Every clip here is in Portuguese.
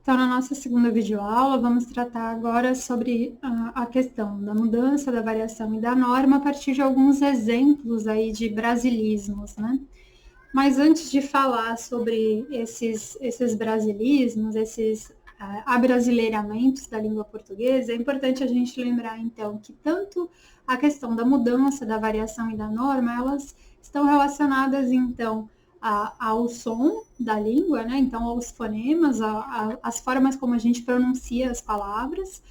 Então, na nossa segunda videoaula, vamos tratar agora sobre a questão da mudança, da variação e da norma a partir de alguns exemplos aí de brasilismos, né? Mas antes de falar sobre esses brasilismos, esses abrasileiramentos da língua portuguesa, é importante a gente lembrar, então, que tanto a questão da mudança, da variação e da norma, elas estão relacionadas, então, ao som da língua, né? Então, aos fonemas, às formas como a gente pronuncia as palavras,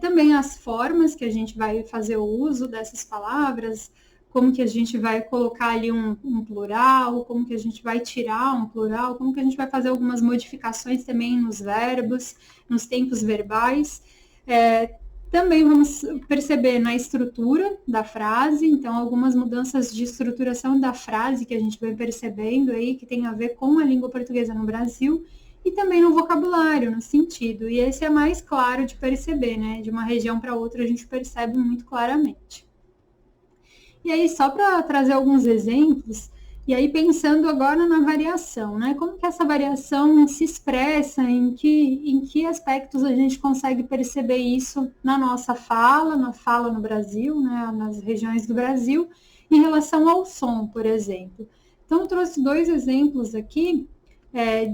também as formas que a gente vai fazer o uso dessas palavras, como que a gente vai colocar ali um plural, como que a gente vai tirar um plural, como que a gente vai fazer algumas modificações também nos verbos, nos tempos verbais. Também vamos perceber na estrutura da frase, então algumas mudanças de estruturação da frase que a gente vai percebendo aí, que tem a ver com a língua portuguesa no Brasil, e também no vocabulário, no sentido. E esse é mais claro de perceber, né? De uma região para outra a gente percebe muito claramente. E aí, só para trazer alguns exemplos, e aí pensando agora na variação, né? Como que essa variação se expressa, em que aspectos a gente consegue perceber isso na nossa fala, na fala no Brasil, né? Nas regiões do Brasil, em relação ao som, por exemplo. Então, eu trouxe dois exemplos aqui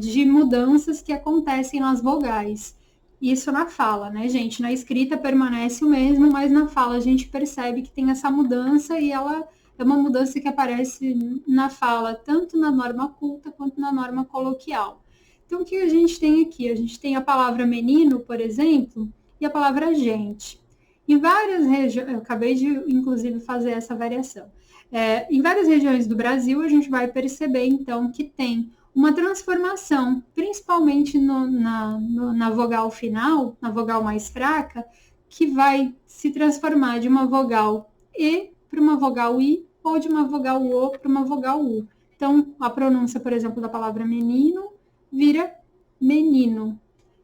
de mudanças que acontecem nas vogais. Isso na fala, né, gente? Na escrita permanece o mesmo, mas na fala a gente percebe que tem essa mudança e ela é uma mudança que aparece na fala, tanto na norma culta quanto na norma coloquial. Então, o que a gente tem aqui? A gente tem a palavra menino, por exemplo, e a palavra gente. Em várias regiões, eu acabei de, inclusive, fazer essa variação. Em várias regiões do Brasil, a gente vai perceber, então, que tem uma transformação, principalmente na vogal final, na vogal mais fraca, que vai se transformar de uma vogal E para uma vogal I, ou de uma vogal O para uma vogal U. Então, a pronúncia, por exemplo, da palavra menino vira menino.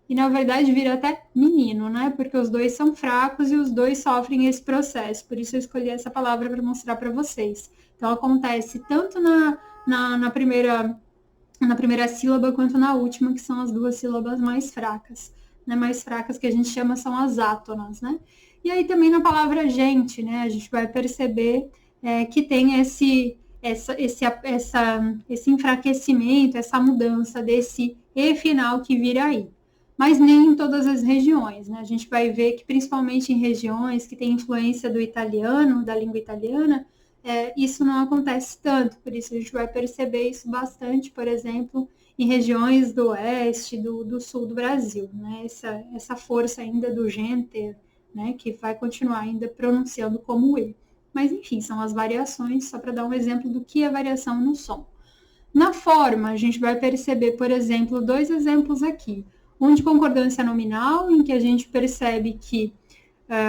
E, na verdade, vira até menino, né? Porque os dois são fracos e os dois sofrem esse processo. Por isso, eu escolhi essa palavra para mostrar para vocês. Então, acontece tanto na primeira sílaba quanto na última, que são as duas sílabas mais fracas. Né? Mais fracas que a gente chama são as átonas, né? E aí também na palavra gente, né? A gente vai perceber que tem esse enfraquecimento, essa mudança desse E final que vira aí. Mas nem em todas as regiões, né? A gente vai ver que principalmente em regiões que têm influência do italiano, da língua italiana, isso não acontece tanto, por isso a gente vai perceber isso bastante, por exemplo, em regiões do oeste, do sul do Brasil, né? Essa força ainda do gente, né? Que vai continuar ainda pronunciando como E. Mas, enfim, são as variações, só para dar um exemplo do que é variação no som. Na forma, a gente vai perceber, por exemplo, dois exemplos aqui. Um de concordância nominal, em que a gente percebe que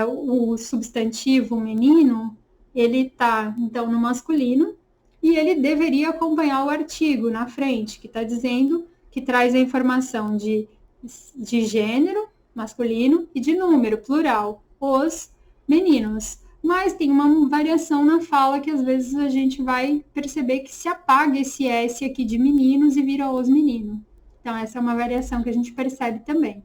o substantivo menino, ele está, então, no masculino, e ele deveria acompanhar o artigo na frente, que está dizendo que traz a informação de gênero, masculino, e de número, plural, os meninos. Mas tem uma variação na fala que às vezes a gente vai perceber que se apaga esse S aqui de meninos e vira os meninos. Então, essa é uma variação que a gente percebe também.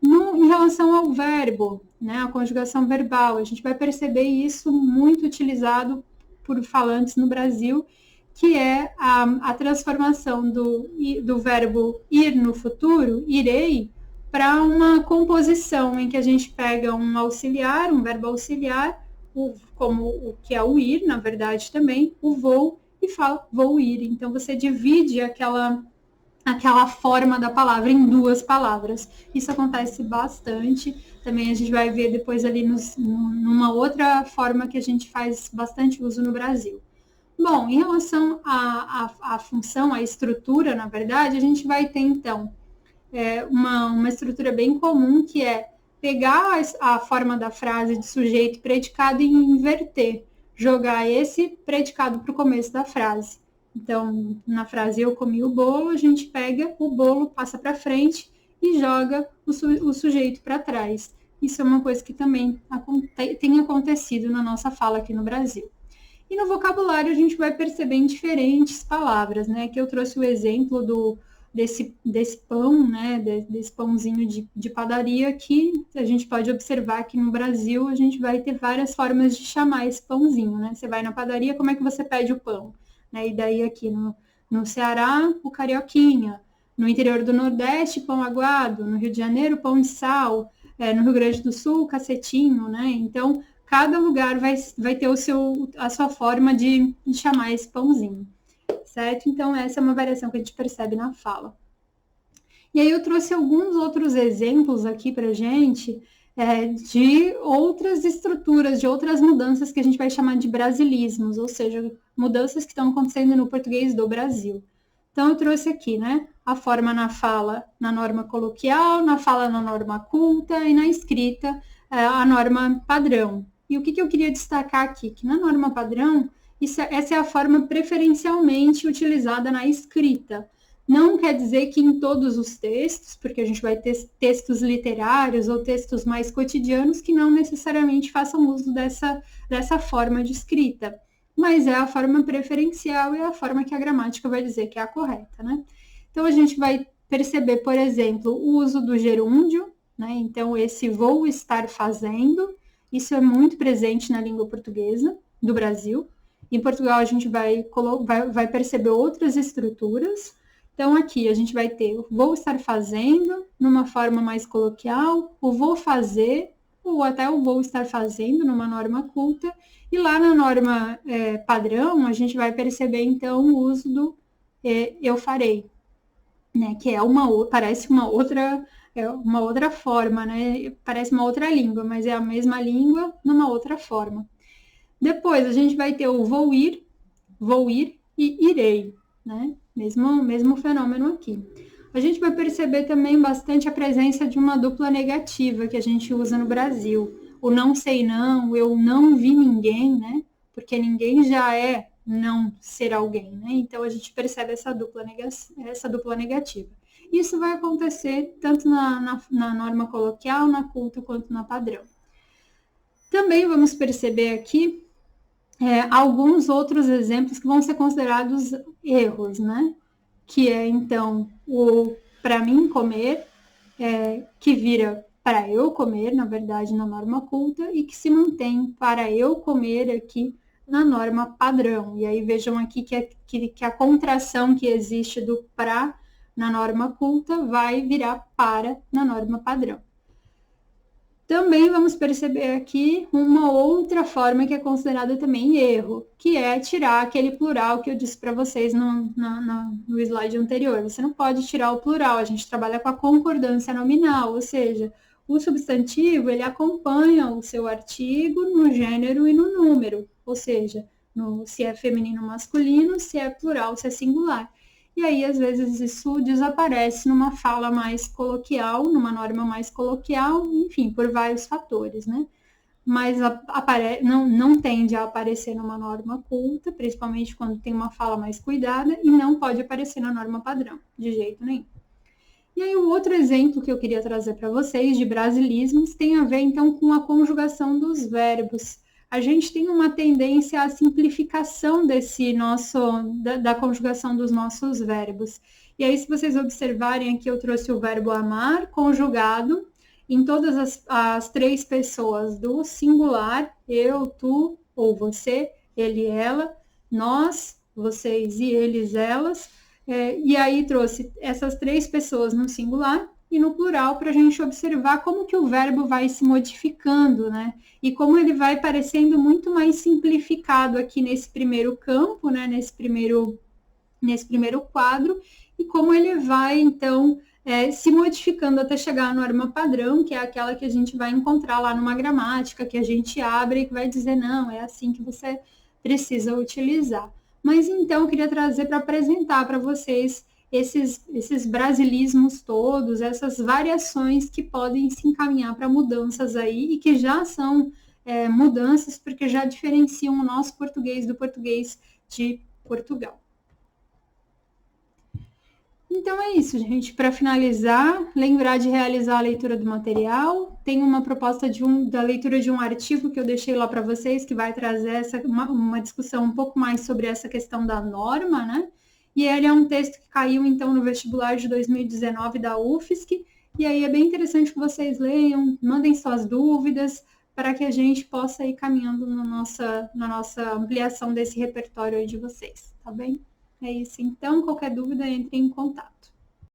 Em relação ao verbo, né, a conjugação verbal, a gente vai perceber isso muito utilizado por falantes no Brasil, que é a transformação do verbo ir no futuro, irei, para uma composição em que a gente pega um auxiliar, um verbo auxiliar, como o que é o ir, na verdade também, o vou, e fala vou ir. Então, você divide aquela forma da palavra em duas palavras. Isso acontece bastante. Também a gente vai ver depois ali numa outra forma que a gente faz bastante uso no Brasil. Bom, em relação à função, à estrutura, na verdade, a gente vai ter, então, uma estrutura bem comum, que é pegar a forma da frase de sujeito e predicado e inverter, jogar esse predicado para o começo da frase. Então, na frase eu comi o bolo, a gente pega o bolo, passa para frente e joga o sujeito para trás. Isso é uma coisa que também tem acontecido na nossa fala aqui no Brasil. E no vocabulário a gente vai perceber em diferentes palavras, né? Que eu trouxe o exemplo desse pão, né, desse pãozinho de padaria, que a gente pode observar que no Brasil a gente vai ter várias formas de chamar esse pãozinho, né? Você vai na padaria, como é que você pede o pão? Né? E daí aqui no Ceará, o carioquinha, no interior do Nordeste, pão aguado, no Rio de Janeiro, pão de sal, no Rio Grande do Sul, cacetinho, né? Então, cada lugar vai ter a sua forma de chamar esse pãozinho, certo? Então, essa é uma variação que a gente percebe na fala. E aí eu trouxe alguns outros exemplos aqui para gente de outras estruturas, de outras mudanças que a gente vai chamar de brasilismos, ou seja, mudanças que estão acontecendo no português do Brasil. Então, eu trouxe aqui, né, a forma na fala na norma coloquial, na fala na norma culta e na escrita a norma padrão. E o que eu queria destacar aqui? Que na norma padrão, essa é a forma preferencialmente utilizada na escrita. Não quer dizer que em todos os textos, porque a gente vai ter textos literários ou textos mais cotidianos que não necessariamente façam uso dessa forma de escrita, mas é a forma preferencial e a forma que a gramática vai dizer que é a correta, né? Então, a gente vai perceber, por exemplo, o uso do gerúndio, né? Então, esse vou estar fazendo, isso é muito presente na língua portuguesa do Brasil. Em Portugal, a gente vai perceber outras estruturas. Então, aqui a gente vai ter o vou estar fazendo, numa forma mais coloquial, o vou fazer, ou até o vou estar fazendo, numa norma culta. E lá na norma padrão, a gente vai perceber, então, o uso do eu farei, né? Que parece uma outra forma, né? Parece uma outra língua, mas é a mesma língua numa outra forma. Depois, a gente vai ter o vou ir e irei, né? Mesmo fenômeno aqui. A gente vai perceber também bastante a presença de uma dupla negativa que a gente usa no Brasil. O não sei não, eu não vi ninguém, né? Porque ninguém já é não ser alguém, né? Então, a gente percebe essa dupla negativa. Isso vai acontecer tanto na norma coloquial, na culta, quanto na padrão. Também vamos perceber aqui alguns outros exemplos que vão ser considerados erros, né? Que é, então, o para mim comer, que vira para eu comer, na verdade, na norma culta, e que se mantém para eu comer aqui na norma padrão. E aí vejam aqui que a contração que existe do para na norma culta vai virar para na norma padrão. Também vamos perceber aqui uma outra forma que é considerada também erro, que é tirar aquele plural que eu disse para vocês no slide anterior. Você não pode tirar o plural, a gente trabalha com a concordância nominal, ou seja, o substantivo ele acompanha o seu artigo no gênero e no número, ou seja, se é feminino ou masculino, se é plural, se é singular. E aí, às vezes, isso desaparece numa fala mais coloquial, numa norma mais coloquial, enfim, por vários fatores, né? Mas não tende a aparecer numa norma culta, principalmente quando tem uma fala mais cuidada, e não pode aparecer na norma padrão, de jeito nenhum. E aí, o outro exemplo que eu queria trazer para vocês de brasilismos tem a ver, então, com a conjugação dos verbos. A gente tem uma tendência à simplificação da conjugação dos nossos verbos. E aí, se vocês observarem aqui, eu trouxe o verbo amar conjugado em todas as três pessoas do singular, eu, tu ou você, ele, ela, nós, vocês e eles, elas. E aí trouxe essas três pessoas no singular e no plural para a gente observar como que o verbo vai se modificando, né? E como ele vai parecendo muito mais simplificado aqui nesse primeiro campo, né? Nesse primeiro quadro, e como ele vai, então, se modificando até chegar à norma padrão, que é aquela que a gente vai encontrar lá numa gramática, que a gente abre e que vai dizer, não, é assim que você precisa utilizar. Mas, então, eu queria trazer para apresentar para vocês esses brasilismos todos, essas variações que podem se encaminhar para mudanças aí e que já são mudanças porque já diferenciam o nosso português do português de Portugal. Então é isso, gente. Para finalizar, lembrar de realizar a leitura do material. Tem uma proposta da leitura de um artigo que eu deixei lá para vocês, que vai trazer uma discussão um pouco mais sobre essa questão da norma, né? E ele é um texto que caiu, então, no vestibular de 2019 da UFSC, e aí é bem interessante que vocês leiam, mandem suas dúvidas, para que a gente possa ir caminhando na nossa ampliação desse repertório aí de vocês, tá bem? É isso, então, qualquer dúvida, entre em contato.